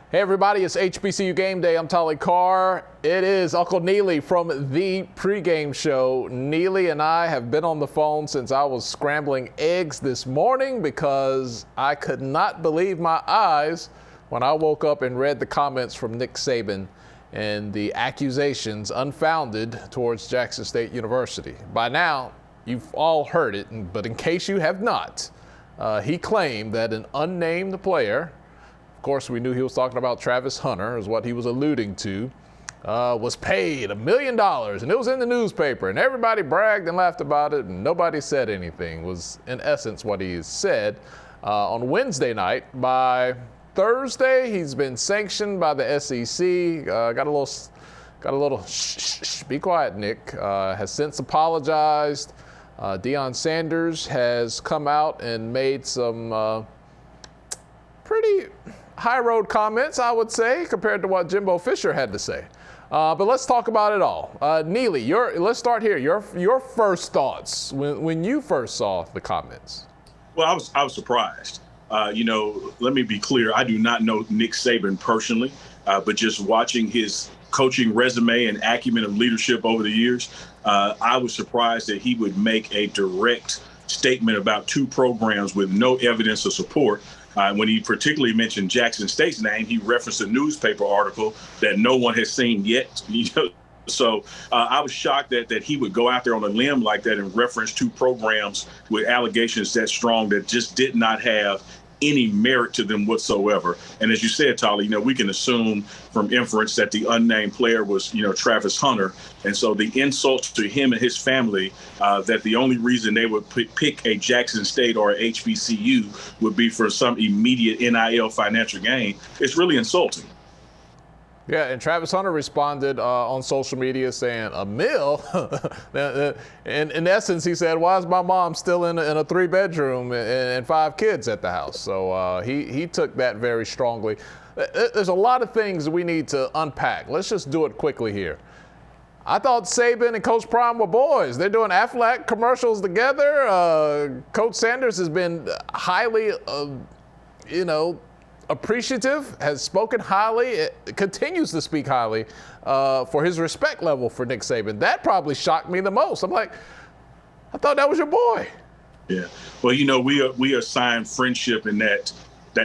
Hey everybody, it's HBCU Game Day. I'm Tolly Carr. It is Uncle Neely from Thee Pregame Show. Neely and I have been on the phone since I was scrambling eggs this morning because I could not believe my eyes when I woke up and read the comments from Nick Saban and the accusations unfounded towards Jackson State University. By now, you've all heard it, but in case you have not, he claimed that an unnamed player, of course, we knew he was talking about Travis Hunter, is what he was alluding to, was paid $1 million, and it was in the newspaper, and everybody bragged and laughed about it, and nobody said anything, was in essence what he said. On Wednesday night, by Thursday, he's been sanctioned by the SEC, got a little shh, be quiet, Nick, has since apologized. Deion Sanders has come out and made some pretty high road comments, I would say, compared to what Jimbo Fisher had to say. But let's talk about it all. Neely, let's start here. Your first thoughts when you first saw the comments. Well, I was surprised. Let me be clear. I do not know Nick Saban personally, but just watching his coaching resume and acumen of leadership over the years, I was surprised that he would make a direct statement about two programs with no evidence of support. When he particularly mentioned Jackson State's name, he referenced a newspaper article that no one has seen yet. So I was shocked that he would go out there on a limb like that and reference two programs with allegations that strong that just did not have any merit to them whatsoever. And as you said, Tolly, we can assume from inference that the unnamed player was, Travis Hunter. And so the insult to him and his family, that the only reason they would pick a Jackson State or a HBCU would be for some immediate NIL financial gain, it's really insulting. Yeah, and Travis Hunter responded on social media saying, $1 million? In essence, he said, why is my mom still in a 3-bedroom and 5 kids at the house? So he took that very strongly. There's a lot of things we need to unpack. Let's just do it quickly here. I thought Saban and Coach Prime were boys. They're doing Aflac commercials together. Coach Sanders has been highly, appreciative, has spoken highly, continues to speak highly for his respect level for Nick Saban. That probably shocked me the most. I'm like, I thought that was your boy. Yeah. Well, we assign friendship in that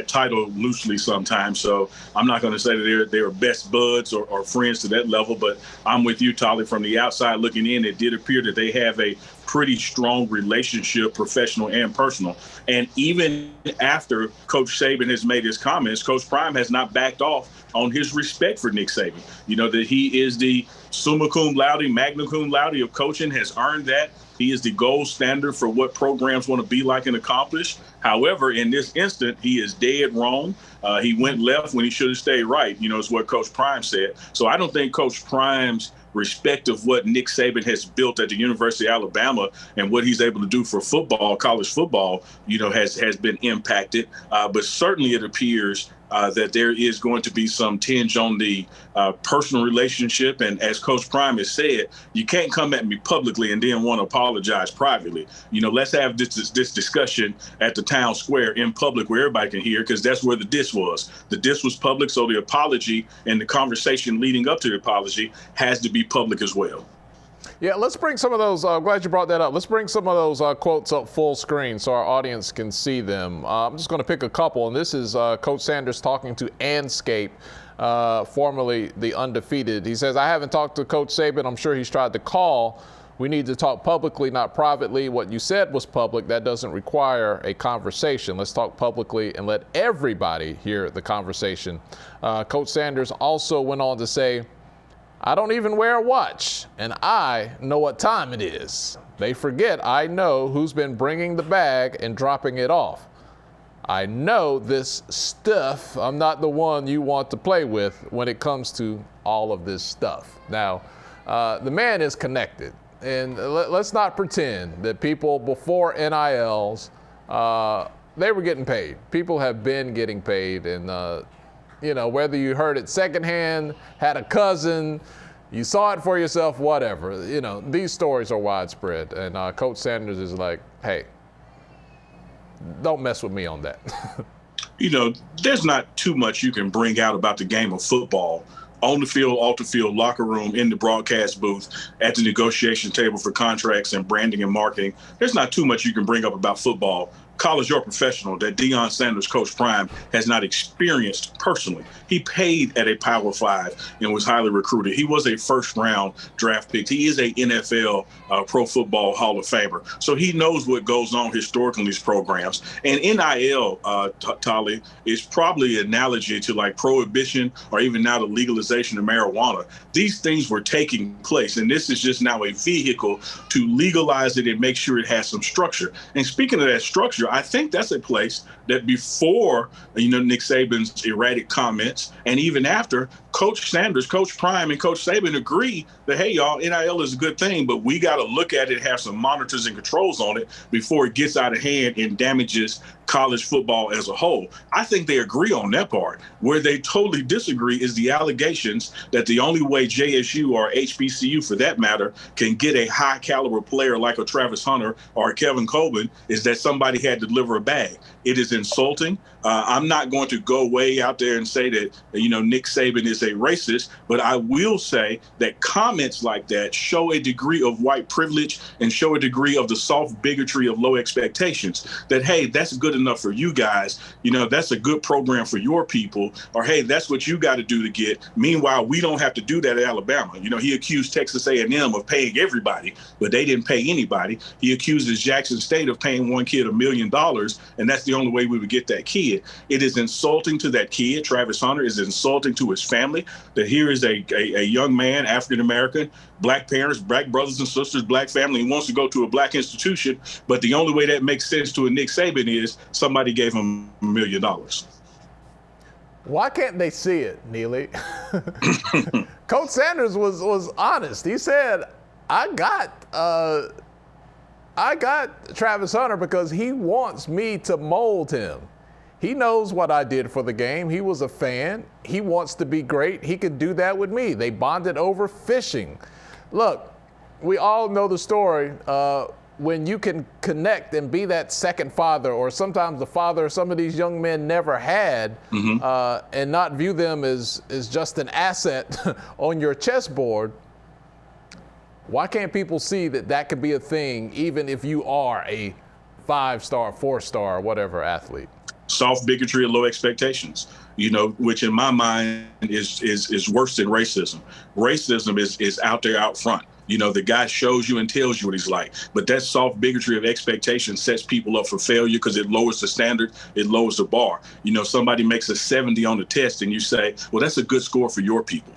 title loosely sometimes. So I'm not going to say that they're best buds or friends to that level, but I'm with you, Tolly. From the outside looking in, it did appear that they have a pretty strong relationship, professional and personal. And even after Coach Saban has made his comments, Coach Prime has not backed off on his respect for Nick Saban. That he is the summa cum laude, magna cum laude of coaching, has earned that. He is the gold standard for what programs want to be like and accomplish. However, in this instant, he is dead wrong. He went left when he should have stayed right, is what Coach Prime said. So I don't think Coach Prime's respect of what Nick Saban has built at the University of Alabama and what he's able to do for football, college football, has been impacted. But certainly it appears that there is going to be some tinge on the personal relationship. And as Coach Prime has said, you can't come at me publicly and then want to apologize privately. Let's have this discussion at the town square in public where everybody can hear, because that's where the diss was. The diss was public, so the apology and the conversation leading up to the apology has to be public as well. Yeah, let's bring some of those, I'm glad you brought that up. Let's bring some of those quotes up full screen so our audience can see them. I'm just going to pick a couple, and this is Coach Sanders talking to Anscape, formerly the Undefeated. He says, I haven't talked to Coach Saban. I'm sure he's tried to call. We need to talk publicly, not privately. What you said was public. That doesn't require a conversation. Let's talk publicly and let everybody hear the conversation. Coach Sanders also went on to say, I don't even wear a watch, and I know what time it is. They forget I know who's been bringing the bag and dropping it off. I know this stuff. I'm not the one you want to play with when it comes to all of this stuff. Now, the man is connected, and let's not pretend that people before NILs, they were getting paid. People have been getting paid, and whether you heard it secondhand, had a cousin, you saw it for yourself, whatever. These stories are widespread. And Coach Sanders is like, hey, don't mess with me on that. You know, there's not too much you can bring out about the game of football on the field, off the field, locker room, in the broadcast booth, at the negotiation table for contracts and branding and marketing. There's not too much you can bring up about football, college or professional, that Deion Sanders, Coach Prime, has not experienced personally. He paid at a Power 5 and was highly recruited. He was a first-round draft pick. He is a NFL Pro Football Hall of Famer. So he knows what goes on historically in these programs. And NIL, Tolly, is probably an analogy to like prohibition or even now the legalization of marijuana. These things were taking place, and this is just now a vehicle to legalize it and make sure it has some structure. And speaking of that structure, I think that's a place that before, Nick Saban's erratic comments, and even after, Coach Sanders, Coach Prime, and Coach Saban agree that, hey, y'all, NIL is a good thing, but we got to look at it, have some monitors and controls on it before it gets out of hand and damages college football as a whole. I think they agree on that part. Where they totally disagree is the allegations that the only way JSU or HBCU, for that matter, can get a high caliber player like a Travis Hunter or a Kevin Coleman is that somebody had to deliver a bag. It is insulting. I'm not going to go way out there and say that, Nick Saban is a racist, but I will say that comments like that show a degree of white privilege and show a degree of the soft bigotry of low expectations that, hey, that's good enough for you guys. That's a good program for your people, or, hey, that's what you got to do to get. Meanwhile, we don't have to do that at Alabama. He accused Texas A&M of paying everybody, but they didn't pay anybody. He accuses Jackson State of paying one kid $1 million, and that's the only way we would get that kid. It is insulting to that kid. Travis Hunter is insulting to his family that here is a young man, African-American, black parents, black brothers and sisters, black family, he wants to go to a black institution, but the only way that makes sense to a Nick Saban is somebody gave him $1 million. Why can't they see it, Neely? Coach Sanders was honest. He said, I got Travis Hunter because he wants me to mold him. He knows what I did for the game. He was a fan. He wants to be great. He could do that with me. They bonded over fishing. Look, we all know the story. When you can connect and be that second father, or sometimes the father some of these young men never had, and not view them as just an asset on your chessboard, why can't people see that could be a thing even if you are a 5-star, 4-star, whatever athlete? Soft bigotry and low expectations, which in my mind is worse than racism. Racism is out there out front. The guy shows you and tells you what he's like. But that soft bigotry of expectation sets people up for failure because it lowers the standard, it lowers the bar. Somebody makes a 70 on the test and you say, well, that's a good score for your people.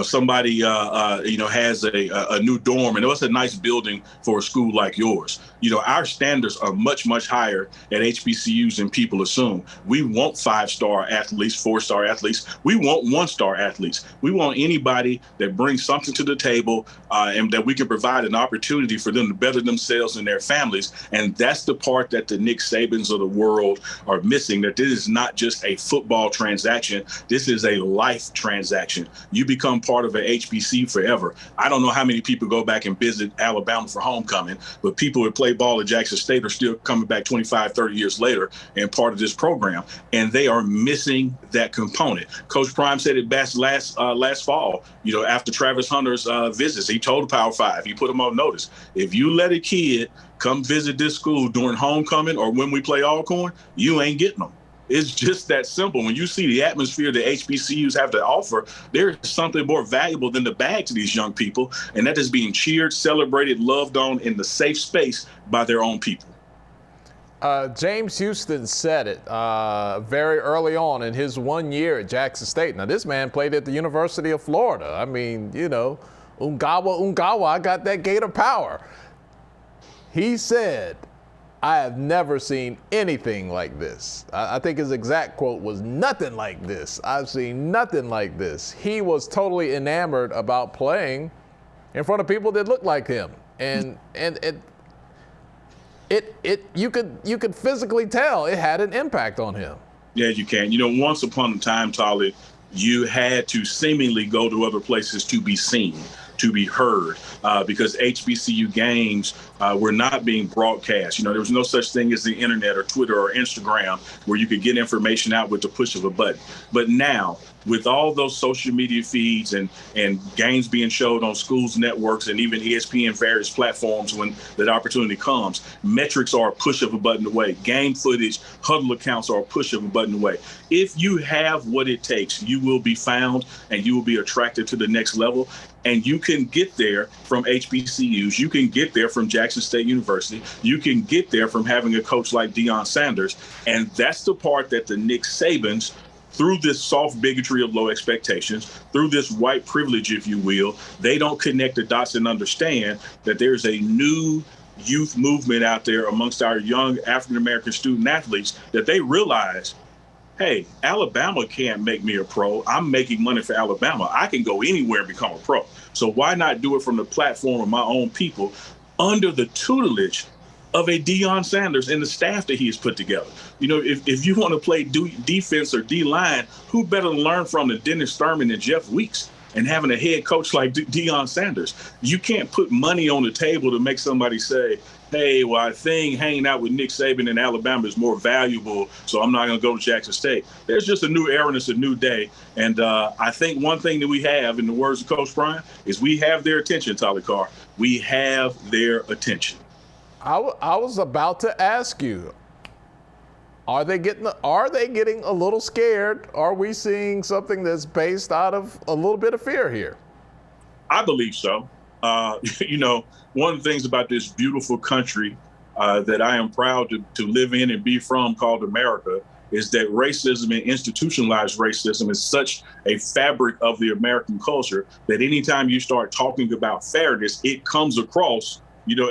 Somebody, has a new dorm, and it's a nice building for a school like yours. Our standards are much, much higher at HBCUs than people assume. We want 5-star athletes, 4-star athletes. We want 1-star athletes. We want anybody that brings something to the table and that we can provide an opportunity for them to better themselves and their families. And that's the part that the Nick Sabans of the world are missing, that this is not just a football transaction. This is a life transaction. You become part of an HBCU forever. I don't know how many people go back and visit Alabama for homecoming, but people who play ball at Jackson State are still coming back 25, 30 years later and part of this program. And they are missing that component. Coach Prime said it best last fall, after Travis Hunter's visits. He told the Power 5, he put him on notice. If you let a kid come visit this school during homecoming or when we play Alcorn, you ain't getting them. It's just that simple. When you see the atmosphere that HBCUs have to offer, there is something more valuable than the bag to these young people, and that is being cheered, celebrated, loved on in the safe space by their own people. James Houston said it very early on in his 1 year at Jackson State. Now, this man played at the University of Florida. I mean, Ungawa, I got that Gator power. He said, I have never seen anything like this. I think his exact quote was, nothing like this. I've seen nothing like this. He was totally enamored about playing in front of people that looked like him. And you could physically tell it had an impact on him. Yeah, you can. Once upon a time, Tolly, you had to seemingly go to other places to be seen. to be heard because HBCU games were not being broadcast. There was no such thing as the internet or Twitter or Instagram where you could get information out with the push of a button. But now, with all those social media feeds and games being showed on schools' networks and even ESPN various platforms when that opportunity comes, metrics are a push of a button away. Game footage, huddle accounts are a push of a button away. If you have what it takes, you will be found and you will be attracted to the next level. And you can get there from HBCUs. You can get there from Jackson State University. You can get there from having a coach like Deion Sanders. And that's the part that the Nick Sabans, through this soft bigotry of low expectations, through this white privilege, if you will, they don't connect the dots and understand that there's a new youth movement out there amongst our young African-American student athletes that they realize, hey, Alabama can't make me a pro. I'm making money for Alabama. I can go anywhere and become a pro. So why not do it from the platform of my own people under the tutelage of a Deion Sanders and the staff that he has put together? If you want to play defense or D-line, who better to learn from than Dennis Thurman and Jeff Weeks? And having a head coach like Deion Sanders, you can't put money on the table to make somebody say, hey, well, I think hanging out with Nick Saban in Alabama is more valuable, so I'm not going to go to Jackson State. There's just a new era and it's a new day. And I think one thing that we have, in the words of Coach Brian, is we have their attention, Tolly Carr. We have their attention. I was about to ask you, are they getting a little scared? Are we seeing something that's based out of a little bit of fear here? I believe so. One of the things about this beautiful country that I am proud to live in and be from, called America, is that racism and institutionalized racism is such a fabric of the American culture that anytime you start talking about fairness, it comes across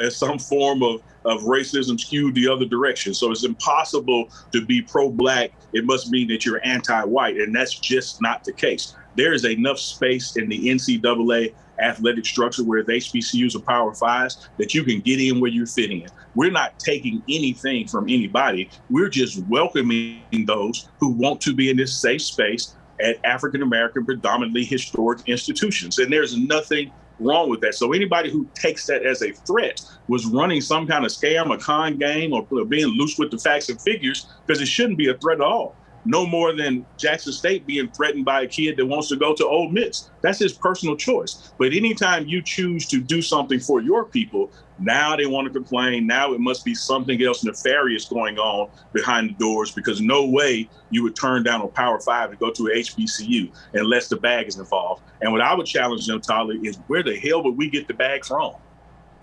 as some form of racism skewed the other direction. So it's impossible to be pro-Black. It must mean that you're anti-white, and that's just not the case. There is enough space in the NCAA athletic structure where the HBCUs are Power Fives that you can get in where you're fitting in. We're not taking anything from anybody. We're just welcoming those who want to be in this safe space at African-American, predominantly historic institutions. And there's nothing wrong with that. So anybody who takes that as a threat was running some kind of scam, a con game, or being loose with the facts and figures, because it shouldn't be a threat at all. No more than Jackson State being threatened by a kid that wants to go to Ole Miss. That's his personal choice. But anytime you choose to do something for your people, now they want to complain. Now it must be something else nefarious going on behind the doors, because no way you would turn down a Power Five to go to an HBCU unless the bag is involved. And what I would challenge them, Tyler, is where the hell would we get the bag from?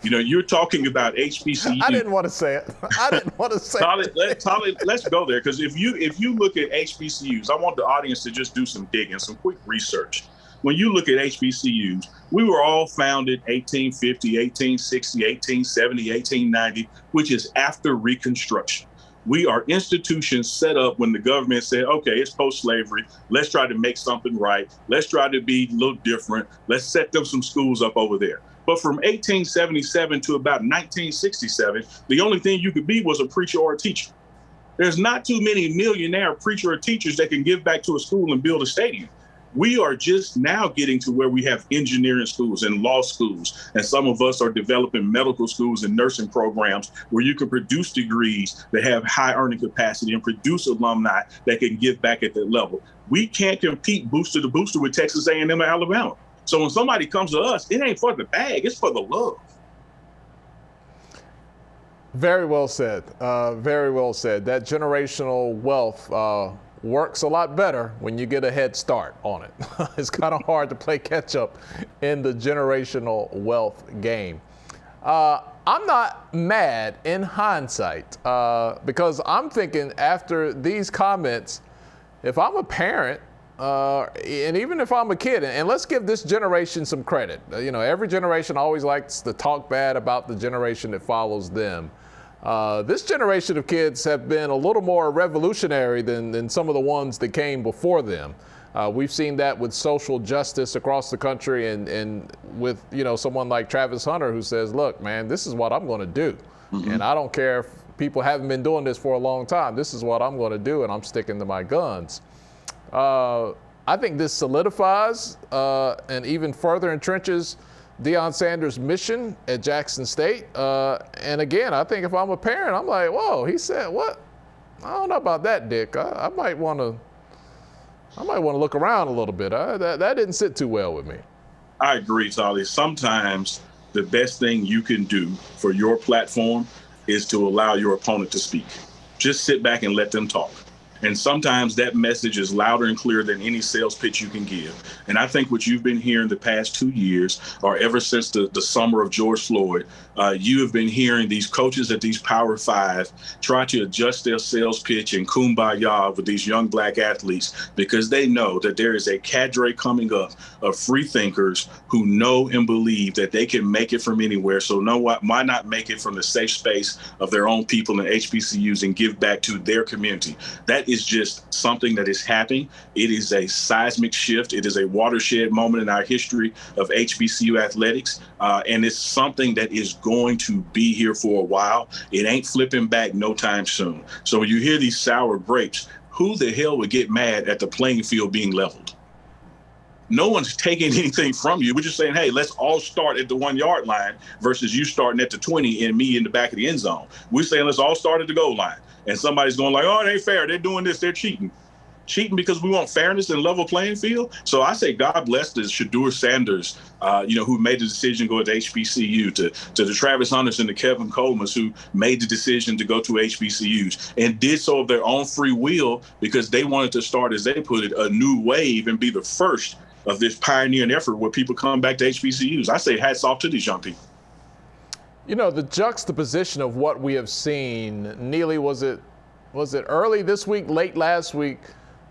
You're talking about HBCU. I didn't want to say it. Tyler, let's go there, because if you look at HBCUs, I want the audience to just do some digging, some quick research. When you look at HBCUs, we were all founded 1850, 1860, 1870, 1890, which is after Reconstruction. We are institutions set up when the government said, okay, it's post-slavery. Let's try to make something right. Let's try to be a little different. Let's set them some schools up over there. But from 1877 to about 1967, the only thing you could be was a preacher or a teacher. There's not too many millionaire preacher or teachers that can give back to a school and build a stadium. We are just now getting to where we have engineering schools and law schools, and some of us are developing medical schools and nursing programs where you can produce degrees that have high earning capacity and produce alumni that can give back at that level. We can't compete booster to booster with Texas A&M or Alabama. So when somebody comes to us, it ain't for the bag, it's for the love. Very well said. Very well said. That generational wealth works a lot better when you get a head start on it. It's kind of hard to play catch up in the generational wealth game. I'm not mad in hindsight because I'm thinking after these comments, if I'm a parent, and even if I'm a kid, and let's give this generation some credit. Every generation always likes to talk bad about the generation that follows them. This generation of kids have been a little more revolutionary than some of the ones that came before them. We've seen that with social justice across the country and with, someone like Travis Hunter who says, look, man, this is what I'm going to do. Mm-hmm. And I don't care if people haven't been doing this for a long time. This is what I'm going to do, and I'm sticking to my guns. I think this solidifies and even further entrenches Deion Sanders' mission at Jackson State. And again, I think if I'm a parent, I'm like, whoa, he said what? I don't know about that, Dick. I might want to look around a little bit. That didn't sit too well with me. I agree, Tolly. Sometimes the best thing you can do for your platform is to allow your opponent to speak. Just sit back and let them talk. And sometimes that message is louder and clearer than any sales pitch you can give. And I think what you've been hearing the past 2 years, or ever since the summer of George Floyd, you have been hearing these coaches at these Power Five try to adjust their sales pitch and kumbaya with these young black athletes, because they know that there is a cadre coming up of free thinkers who know and believe that they can make it from anywhere. So why not make it from the safe space of their own people in HBCUs and give back to their community? That is just something that is happening. It is a seismic shift. It is a watershed moment in our history of HBCU athletics. And it's something that is going to be here for a while. It ain't flipping back no time soon. So when you hear these sour grapes, who the hell would get mad at the playing field being leveled? No one's taking anything from you. We're just saying, hey, let's all start at the 1 yard line versus you starting at the 20 and me in the back of the end zone. We're saying let's all start at the goal line. And somebody's going like, oh, it ain't fair. They're doing this. They're cheating. Cheating because we want fairness and level playing field. So I say God bless the Shedeur Sanders, who made the decision to go to HBCU, to the Travis Hunters and the Kevin Coleman's who made the decision to go to HBCUs and did so of their own free will because they wanted to start, as they put it, a new wave and be the first of this pioneering effort where people come back to HBCUs. I say hats off to these young people. You know, the juxtaposition of what we have seen, Neely, was it early this week, late last week?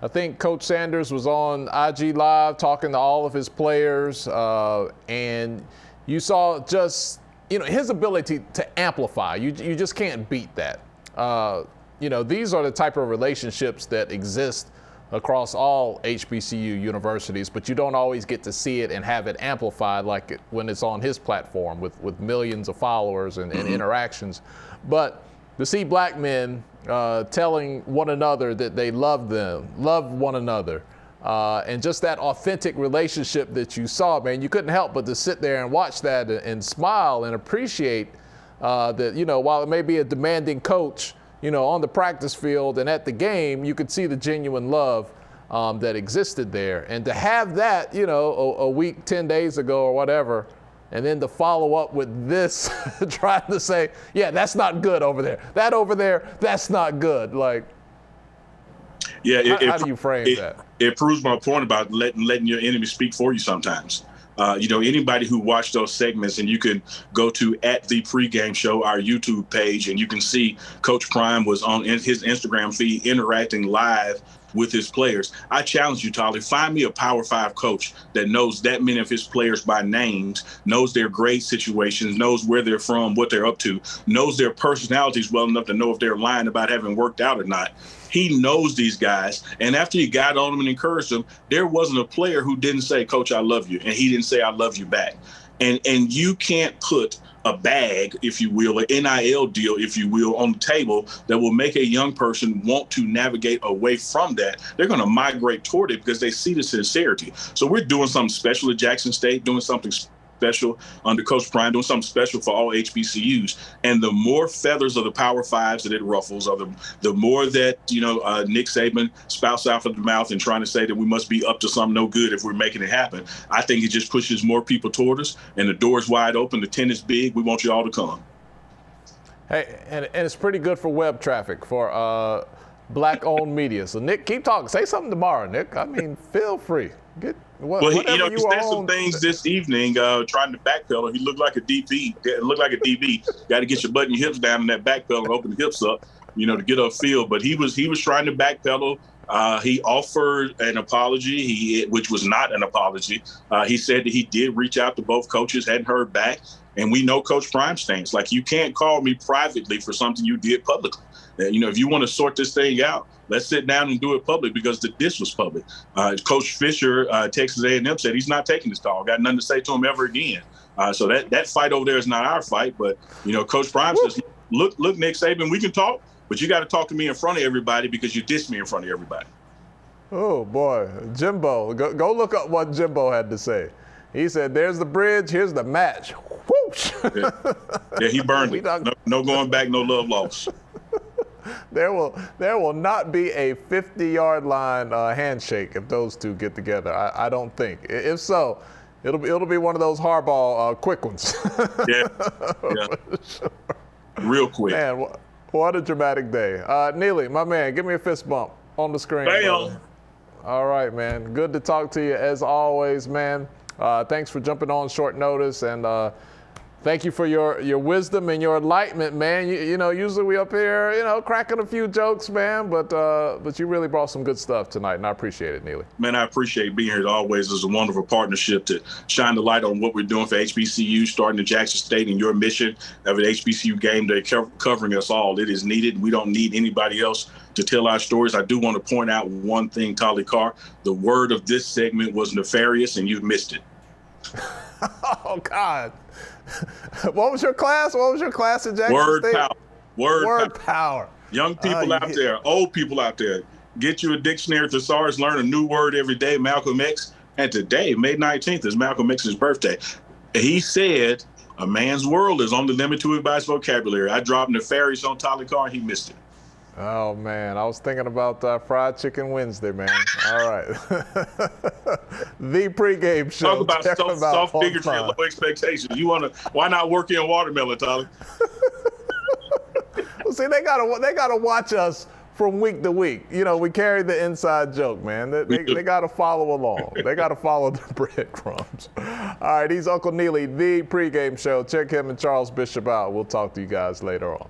I think Coach Sanders was on IG Live talking to all of his players, and you saw just, his ability to amplify. You just can't beat that. These are the type of relationships that exist across all HBCU universities, but you don't always get to see it and have it amplified when it's on his platform with millions of followers and interactions. But to see black men telling one another that they love one another, and just that authentic relationship that you saw, man, you couldn't help but to sit there and watch that and smile and appreciate that, while it may be a demanding coach, on the practice field and at the game, you could see the genuine love that existed there. And to have that, a week, 10 days ago or whatever, and then to follow up with this, trying to say, yeah, that's not good over there. That over there, that's not good. Like, yeah, how do you frame that? It proves my point about letting your enemy speak for you sometimes. Anybody who watched those segments, and you can go to @Thee Pregame Show, our YouTube page, and you can see Coach Prime was on his Instagram feed interacting live with his players. I challenge you, Tolly, find me a Power 5 coach that knows that many of his players by names, knows their grade situations, knows where they're from, what they're up to, knows their personalities well enough to know if they're lying about having worked out or not. He knows these guys. And after he got on them and encouraged them, there wasn't a player who didn't say, Coach, I love you. And he didn't say, I love you back. And you can't put a bag, if you will, an NIL deal, if you will, on the table that will make a young person want to navigate away from that. They're going to migrate toward it because they see the sincerity. So we're doing something special at Jackson State, doing something special under Coach Prime, doing something special for all HBCUs. And the more feathers of the Power Fives that it ruffles, or the more that, Nick Saban spouts out of the mouth and trying to say that we must be up to something no good if we're making it happen. I think it just pushes more people toward us, and the door's wide open. The tent is big. We want you all to come. Hey, and it's pretty good for web traffic for black-owned media. So, Nick, keep talking. Say something tomorrow, Nick. I mean, feel free. He said some things this evening trying to backpedal. He looked like a DB. Got to get your butt and your hips down in that backpedal and open the hips up, to get upfield. But he was trying to backpedal. He offered an apology, which was not an apology. He said that he did reach out to both coaches, hadn't heard back. And we know Coach Prime's stance. Like, you can't call me privately for something you did publicly. If you want to sort this thing out, let's sit down and do it public, because this was public. Coach Fisher, Texas A&M, said he's not taking this call. Got nothing to say to him ever again. So that fight over there is not our fight. But, Coach Prime says, look, Nick Saban, we can talk, but you got to talk to me in front of everybody because you dissed me in front of everybody. Oh, boy. Jimbo. Go look up what Jimbo had to say. He said, "There's the bridge. Here's the match." Whoosh. Yeah, he burned it. No going back. No love lost. There will not be a 50-yard line handshake if those two get together. I don't think. If so, it'll be one of those hardball quick ones. Yeah. Sure. Real quick. Man, what a dramatic day. Neely, my man, give me a fist bump on the screen. Bam. All right, man. Good to talk to you as always, man. Thanks for jumping on short notice, and thank you for your wisdom and your enlightenment, man. You know, usually we up here, cracking a few jokes, man, but you really brought some good stuff tonight, and I appreciate it, Neely. Man, I appreciate being here. As always, it's a wonderful partnership to shine the light on what we're doing for HBCU, starting in Jackson State, and your mission of an HBCU game day covering us all. It is needed. We don't need anybody else to tell our stories. I do want to point out one thing, Tolly Carr. The word of this segment was nefarious, and you've missed it. Oh, God. What was your class? What was your class in Jackson Word State? power. Word power. Young people out there, old people out there, get you a dictionary thesaurus, learn a new word every day, Malcolm X. And today, May 19th, is Malcolm X's birthday. He said, a man's world is only limited to his vocabulary. I dropped nefarious on Tolly Carr, and he missed it. Oh, man, I was thinking about Fried Chicken Wednesday, man. All right. The Pregame Show. Talk about soft bigotry and low expectations. Why not work in watermelon, Tolly? Well, see, they gotta watch us from week to week. We carry the inside joke, man. They gotta follow along. They gotta follow the breadcrumbs. All right, he's Uncle Neely, The Pregame Show. Check him and Charles Bishop out. We'll talk to you guys later on.